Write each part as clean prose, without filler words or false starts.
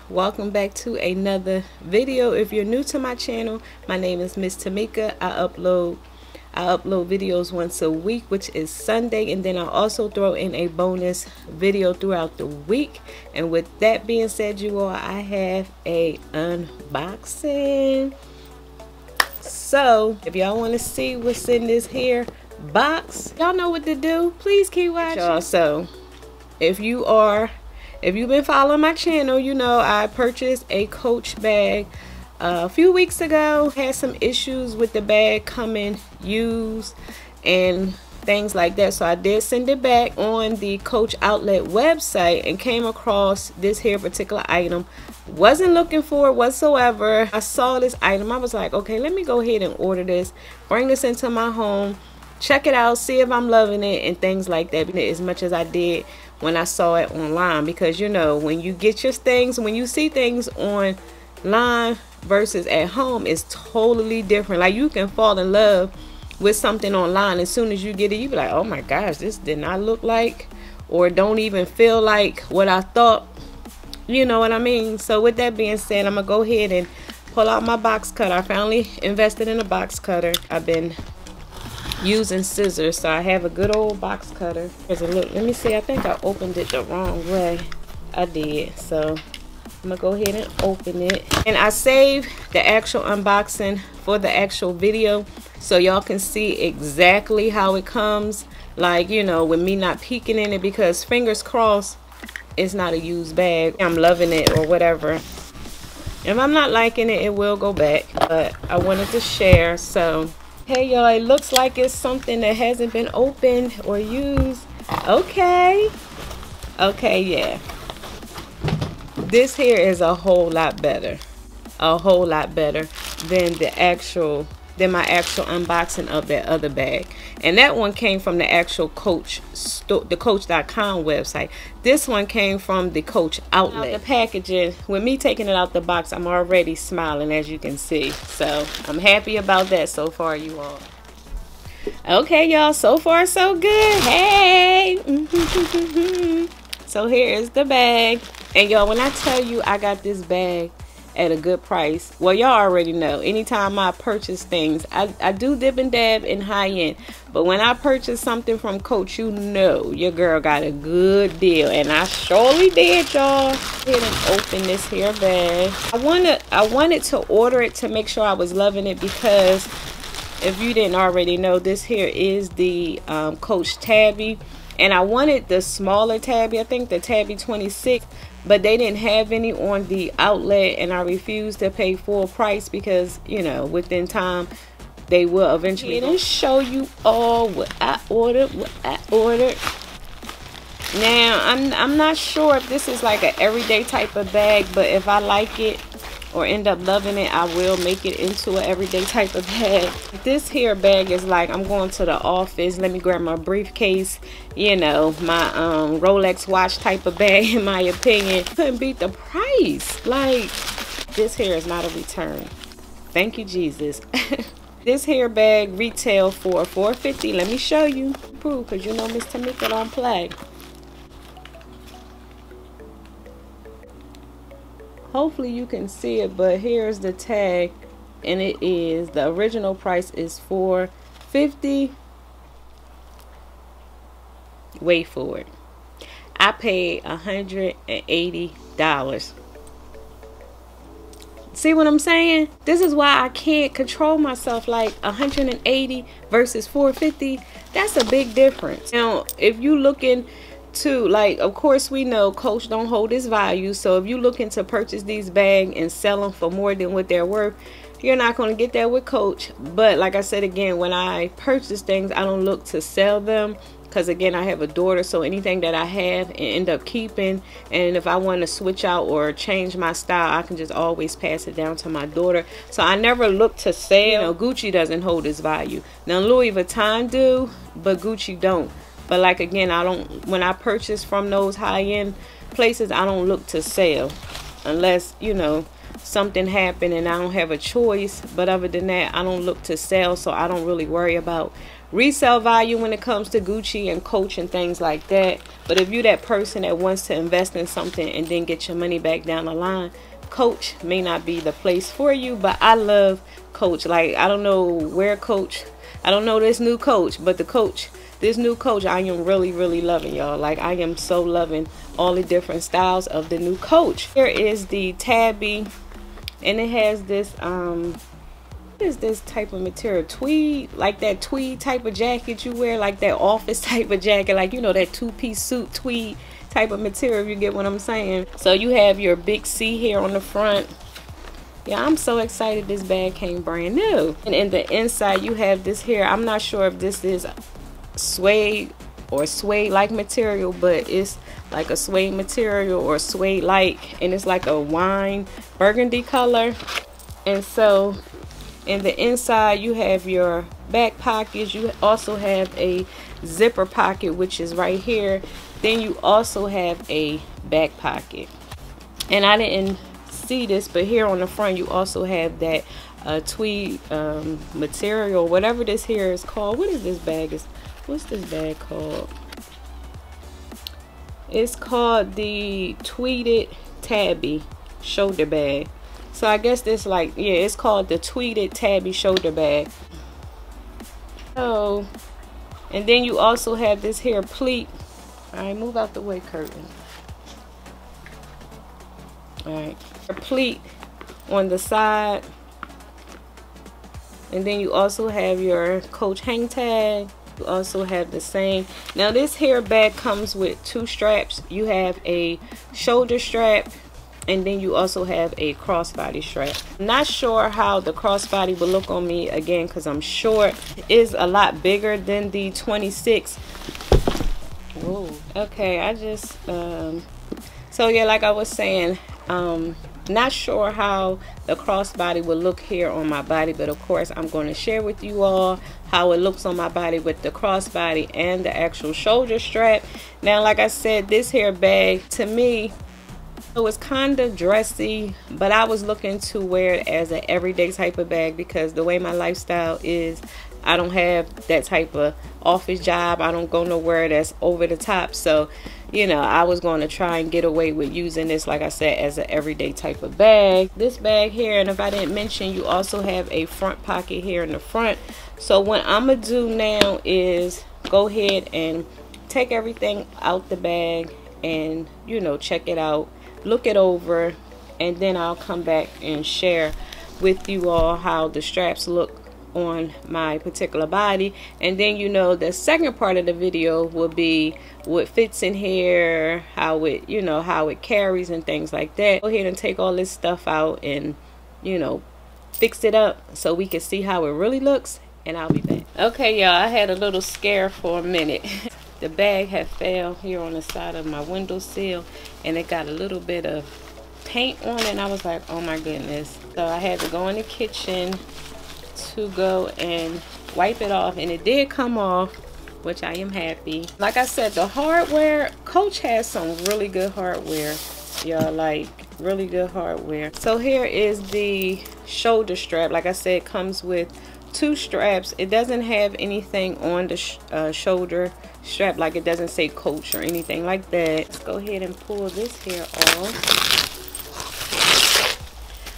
Welcome back to another video. If you're new to my channel, my name is Miss Tamika. I upload videos once a week, which is Sunday, and then I also throw in a bonus video throughout the week. And with that being said, you all, I have a unboxing. So if y'all want to see what's in this here box, y'all know what to do. Please keep watching, y'all. So if you've been following my channel, you know I purchased a Coach bag a few weeks ago. Had some issues with the bag coming used and things like that, so I did send it back on the Coach outlet website and came across this here particular item. Wasn't looking for it whatsoever. I saw this item, I was like, okay, let me go ahead and order this, bring this into my home, check it out, see if I'm loving it and things like that, as much as I did when I saw it online. Because you know, when you get your things, when you see things online versus at home, it's totally different. Like, you can fall in love with something online, as soon as you get it, you be like, oh my gosh, this did not look like, or don't even feel like what I thought. You know what I mean? So with that being said, I'm gonna go ahead and pull out my box cutter. I finally invested in a box cutter. I've been using scissors, so I have a good old box cutter. Here's a look. Let me see, I think I opened it the wrong way. I did, so I'm gonna go ahead and open it. And I saved the actual unboxing for the actual video, so y'all can see exactly how it comes, like, you know, with me not peeking in it, because fingers crossed it's not a used bag. I'm loving it or whatever. If I'm not liking it, it will go back, but I wanted to share. So hey y'all, it looks like it's something that hasn't been opened or used. Okay, yeah, this here is a whole lot better, than my actual unboxing of that other bag. And that one came from the actual Coach store, the Coach.com website. This one came from the Coach outlet. The packaging, with me taking it out the box, I'm already smiling, as you can see. So I'm happy about that so far, you all. Okay y'all, so far so good. Hey. So here is the bag. And y'all, when I tell you I got this bag at a good price, well, y'all already know, anytime I purchase things, I do dip and dab in high end, but when I purchase something from Coach, you know your girl got a good deal, and I surely did, y'all. Go ahead and open this here bag. I wanted to order it to make sure I was loving it, because if you didn't already know, this here is the Coach Tabby, and I wanted the smaller Tabby, I think the Tabby 26, but they didn't have any on the outlet, and I refused to pay full price, because, you know, within time they will eventually. And show you all what I ordered. Now I'm not sure if this is like an everyday type of bag, but if I like it or end up loving it, I will make it into an everyday type of bag. This here bag is like, I'm going to the office, let me grab my briefcase, you know, my Rolex watch type of bag, in my opinion. Couldn't beat the price. Like, this here is not a return. Thank you, Jesus. This here bag retail for $4.50. Let me show you, prove, because you know Miss Tamika don't play. Hopefully you can see it, but here's the tag, and it is, the original price is $4.50. Wait for it. I paid $180. See what I'm saying? This is why I can't control myself. Like, $180 versus $4.50, that's a big difference. Now, if you looking to, like, of course we know Coach don't hold its value, so if you looking to purchase these bags and sell them for more than what they're worth, you're not going to get that with Coach. But like I said again, when I purchase things, I don't look to sell them, because again, I have a daughter, so anything that I have and end up keeping, and if I want to switch out or change my style, I can just always pass it down to my daughter. So I never look to sell. You know, Gucci doesn't hold its value. Now Louis Vuitton do, but Gucci don't. But like, again, I don't, when I purchase from those high-end places, I don't look to sell, unless, you know, something happen and I don't have a choice. But other than that, I don't look to sell, so I don't really worry about resale value when it comes to Gucci and Coach and things like that. But if you're that person that wants to invest in something and then get your money back down the line, Coach may not be the place for you. But I love Coach. Like, I don't know where Coach, I don't know this new Coach, but this new Coach, I am really loving, y'all. Like, I am so loving all the different styles of the new Coach. Here is the Tabby, and it has this what is this type of material? Tweed, like that tweed type of jacket you wear, like that office type of jacket, like, you know, that two-piece suit tweed type of material, if you get what I'm saying. So you have your big C here on the front. Yeah, I'm so excited this bag came brand new. And in the inside you have this here, I'm not sure if this is suede or suede like material, but it's like a suede material or suede like, and it's like a wine burgundy color. And so in the inside you have your back pockets. You also have a zipper pocket, which is right here. Then you also have a back pocket, and I didn't see this, but here on the front you also have that tweed material, whatever this here is called. What is this bag? What's this bag called? It's called the Tweeded Tabby shoulder bag. So I guess this, like, yeah, it's called the Tweeded Tabby shoulder bag. So, and then you also have this here pleat. All right, move out the way, curtain. All right, a pleat on the side. And then you also have your Coach hang tag. You also have the same. Now this here bag comes with two straps. You have a shoulder strap, and then you also have a crossbody strap. I'm not sure how the crossbody will look on me, again, because I'm short. It is a lot bigger than the 26. Whoa. Okay, I just so yeah, like I was saying, not sure how the crossbody will look here on my body, but of course I'm going to share with you all how it looks on my body with the crossbody and the actual shoulder strap. Now, like I said, this here bag, to me, it was kind of dressy, but I was looking to wear it as an everyday type of bag, because the way my lifestyle is, I don't have that type of office job. I don't go nowhere that's over the top. So, you know, I was going to try and get away with using this, like I said, as an everyday type of bag. This bag here, and if I didn't mention, you also have a front pocket here in the front. So what I'm going to do now is go ahead and take everything out the bag and, you know, check it out, look it over, and then I'll come back and share with you all how the straps look on my particular body. And then, you know, the second part of the video will be what fits in here, how it, you know, how it carries and things like that. Go ahead and take all this stuff out and, you know, fix it up so we can see how it really looks, and I'll be back. Okay, y'all, I had a little scare for a minute. The bag had fell here on the side of my windowsill, and it got a little bit of paint on it, and I was like, oh my goodness. So I had to go in the kitchen to go and wipe it off, and it did come off, which I am happy. Like I said, the hardware, Coach has some really good hardware, y'all, like really good hardware. So here is the shoulder strap. Like I said, it comes with two straps. It doesn't have anything on the shoulder strap, like it doesn't say Coach or anything like that. Let's go ahead and pull this here off.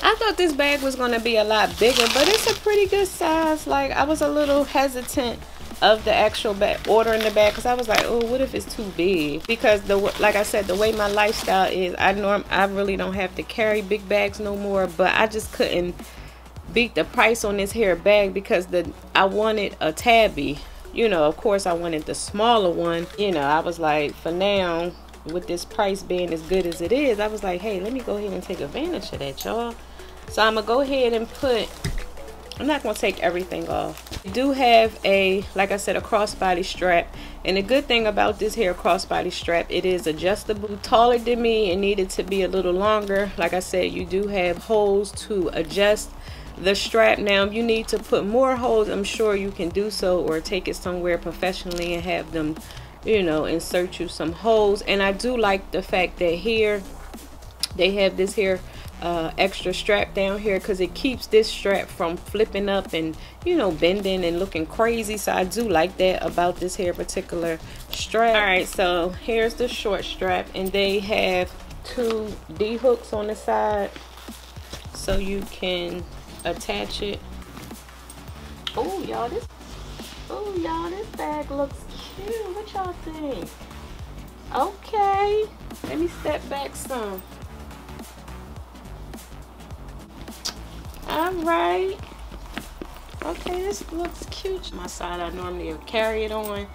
I thought this bag was going to be a lot bigger, but it's a pretty good size. Like, I was a little hesitant of the actual bag, ordering the bag, because I was like, oh, what if it's too big? Because like I said, the way my lifestyle is, I really don't have to carry big bags no more. But I just couldn't beat the price on this here bag, because I wanted a Tabby. You know, of course I wanted the smaller one. You know, I was like, for now, with this price being as good as it is, I was like, hey, let me go ahead and take advantage of that, y'all. So I'm gonna go ahead and I'm not gonna take everything off. I do have a, like I said, a crossbody strap, and the good thing about this here crossbody strap, it is adjustable. Taller than me, it needed to be a little longer. Like I said, you do have holes to adjust the strap. Now, if you need to put more holes, I'm sure you can do so, or take it somewhere professionally and have them, you know, insert you some holes. And I do like the fact that here they have this here extra strap down here because it keeps this strap from flipping up and, you know, bending and looking crazy. So I do like that about this here particular strap. All right, so here's the short strap, and they have 2 D hooks on the side so you can attach it. Oh y'all, this bag looks cute. What y'all think? Okay, let me step back some. All right. Okay, this looks cute. My side I normally carry it on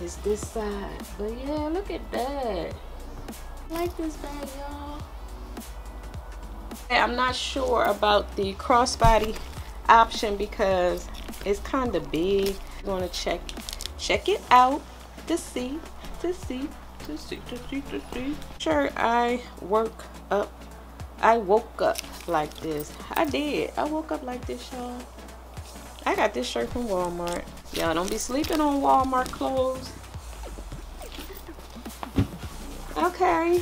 is this side. But yeah, look at that. I like this bag, y'all. I'm not sure about the crossbody option because it's kind of big. I'm gonna check it out to see. Sure, I woke up like this. I did. I woke up like this, y'all. I got this shirt from Walmart. Y'all don't be sleeping on Walmart clothes. Okay.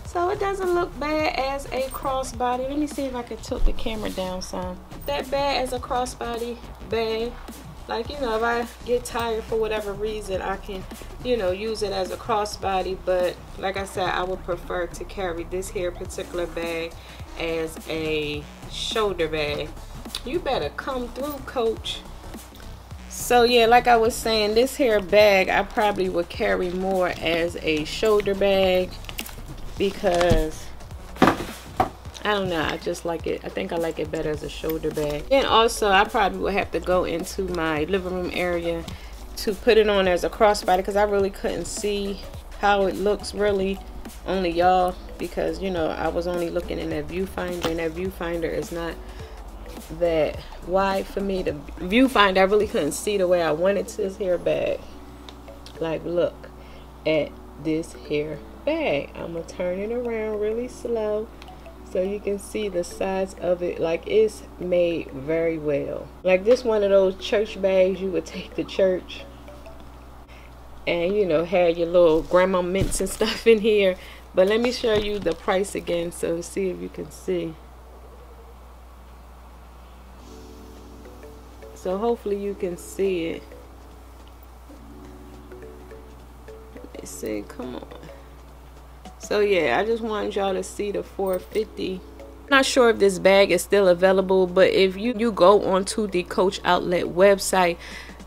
So it doesn't look bad as a crossbody. Let me see if I can tilt the camera down some. That bad as a crossbody bag. Like, you know, if I get tired for whatever reason, I can, you know, use it as a crossbody. But like I said, I would prefer to carry this here particular bag as a shoulder bag. You better come through, Coach. So yeah, like I was saying, this here bag I probably would carry more as a shoulder bag because I don't know, I just like it. I think I like it better as a shoulder bag. And also I probably would have to go into my living room area to put it on as a crossbody because I really couldn't see how it looks really, only y'all, because you know I was only looking in that viewfinder, and that viewfinder is not that wide for me. The viewfinder I really couldn't see the way I wanted to. This hair bag, like, look at this hair bag. I'm gonna turn it around really slow so you can see the size of it. Like, it's made very well. Like, this one of those church bags you would take to church and, you know, have your little grandma mints and stuff in here. But let me show you the price again, so see if you can see. So hopefully you can see it. Let me see, come on. So yeah, I just wanted y'all to see the $4.50. Not sure if this bag is still available, but if you go onto the Coach Outlet website,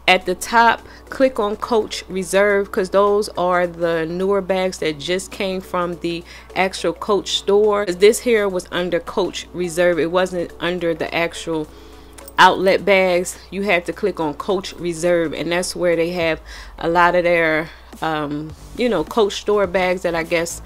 at the top click on Coach Reserve, because those are the newer bags that just came from the actual Coach store. This here was under Coach Reserve, it wasn't under the actual outlet bags. You had to click on Coach Reserve, and that's where they have a lot of their you know, Coach store bags that I guess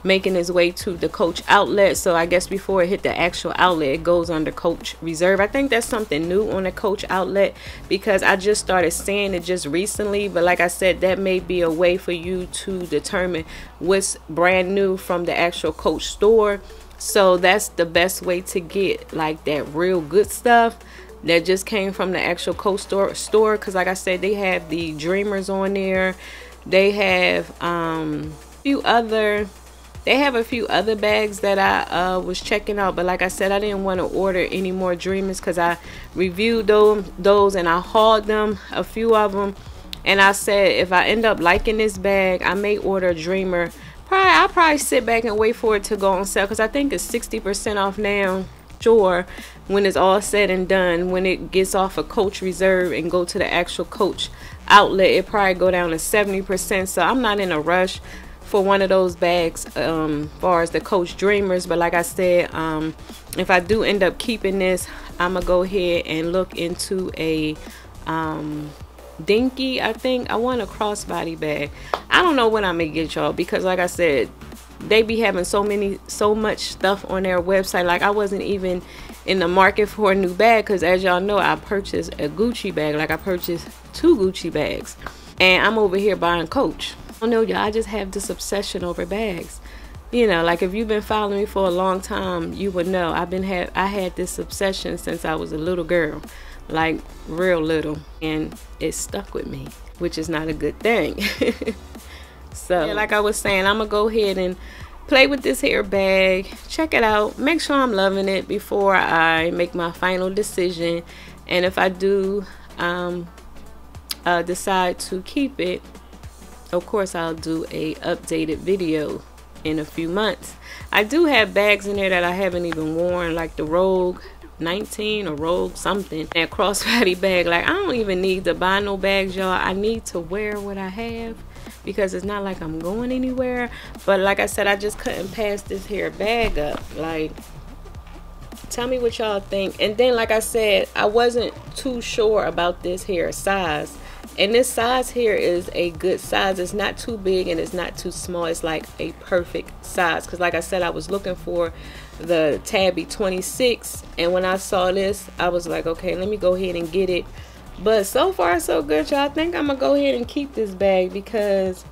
making its way to the Coach Outlet. So I guess before it hit the actual outlet, it goes under Coach Reserve. I think that's something new on the Coach Outlet because I just started seeing it just recently. But like I said, that may be a way for you to determine what's brand new from the actual Coach store. So that's the best way to get like that real good stuff that just came from the actual Coach store. Because like I said, they have the Dreamers on there. They have a few other bags that I was checking out, but like I said, I didn't want to order any more Dreamers because I reviewed those and I hauled them, a few of them, and I said if I end up liking this bag, I may order a Dreamer. I'll probably sit back and wait for it to go on sale because I think it's 60% off now. Sure, when it's all said and done, when it gets off of Coach Reserve and go to the actual Coach Outlet, it probably go down to 70%. So I'm not in a rush for one of those bags far as the Coach Dreamers. But like I said, if I do end up keeping this, I'm gonna go ahead and look into a dinky. I think I want a crossbody bag. I don't know what I'm gonna get, y'all, because like I said, they be having so much stuff on their website. Like, I wasn't even in the market for a new bag because, as y'all know, I purchased a Gucci bag. Like, I purchased 2 Gucci bags, and I'm over here buying Coach. I don't know, y'all, I just have this obsession over bags. You know, like, if you've been following me for a long time, you would know I had this obsession since I was a little girl, like real little, and it stuck with me, which is not a good thing. So yeah, like I was saying, I'm gonna go ahead and play with this hair bag, check it out, make sure I'm loving it before I make my final decision. And if I do decide to keep it, of course I'll do a updated video in a few months. I do have bags in there that I haven't even worn, like the Rogue 19 or Rogue something, that crossbody bag. Like, I don't even need to buy no bags, y'all. I need to wear what I have because it's not like I'm going anywhere. But like I said, I just couldn't pass this hair bag up. Like, tell me what y'all think. And then, like I said, I wasn't too sure about this hair size, and this size here is a good size. It's not too big and it's not too small. It's like a perfect size, because like I said, I was looking for the Tabby 26, and when I saw this, I was like, okay, let me go ahead and get it. But so far so good, y'all. I think I'm gonna go ahead and keep this bag because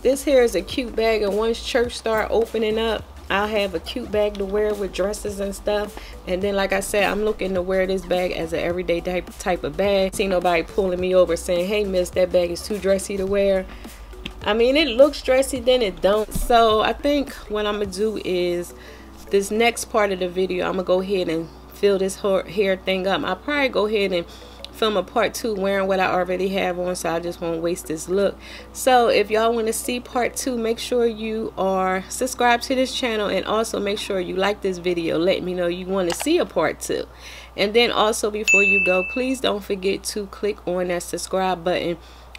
this here is a cute bag, and once church start opening up, I'll have a cute bag to wear with dresses and stuff. And then, like I said, I'm looking to wear this bag as an everyday type of bag. See nobody pulling me over saying, hey miss, that bag is too dressy to wear. I mean, it looks dressy, then it don't. So I think what I'm gonna do is, this next part of the video, I'm gonna go ahead and fill this hair thing up. I'll probably go ahead and film a part 2 wearing what I already have on, so I just won't waste this look. So if y'all want to see part 2, make sure you are subscribed to this channel, and also make sure you like this video. Let me know you want to see a part 2. And then also, before you go, please don't forget to click on that subscribe button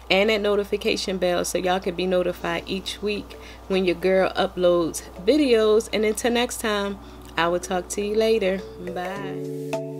and that notification bell so y'all can be notified each week when your girl uploads videos. And until next time, I will talk to you later. Bye.